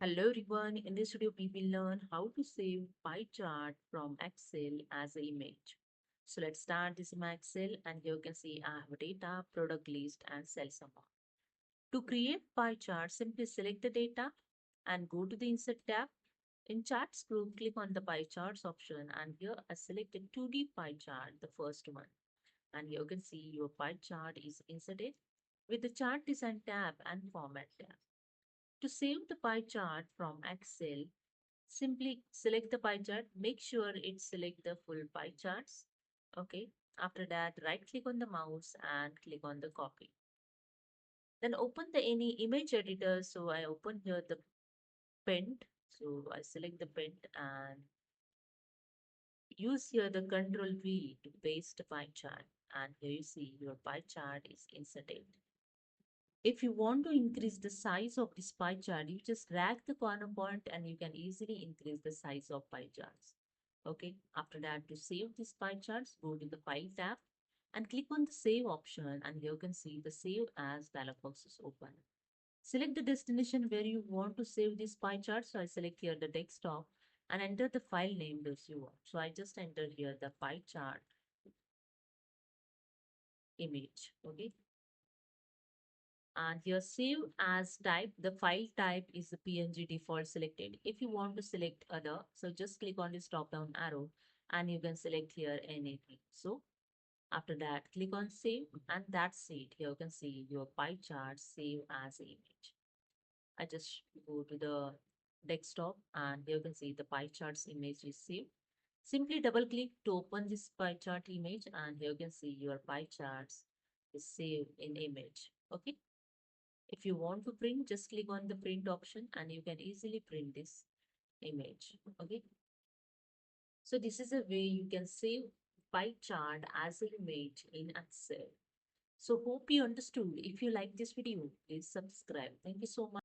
Hello everyone, in this video we will learn how to save pie chart from Excel as an image. So let's start this in my Excel and here you can see I have a data, product list and sales amount. To create pie chart, simply select the data and go to the Insert tab. In Charts group, click on the pie charts option and here I selected 2D pie chart, the first one. And here you can see your pie chart is inserted with the Chart Design tab and Format tab. To save the pie chart from Excel, simply select the pie chart. Make sure it select the full pie charts. Okay. After that, right click on the mouse and click on the copy. Then open the any image editor. So I open here the Paint. So I select the Paint and use here the Control V to paste the pie chart. And here you see your pie chart is inserted. If you want to increase the size of this pie chart, you just drag the corner point and you can easily increase the size of pie charts. Okay, after that to save these pie charts, go to the File tab and click on the Save option and you can see the Save As dialog box is open. Select the destination where you want to save this pie chart. So I select here the desktop and enter the file name that you want. So I just enter here the pie chart image. Okay, and here save as type, the file type is the png default selected. If you want to select other, so just click on this drop down arrow and you can select here anything. So after that click on save and that's it. Here you can see your pie chart save as image. I just go to the desktop and here you can see the pie charts image is saved. Simply double click to open this pie chart image and here you can see your pie charts is saved in image. Okay, if you want to print, just click on the print option and you can easily print this image. Okay. So this is a way you can save pie chart as an image in Excel. So hope you understood. If you like this video, please subscribe. Thank you so much.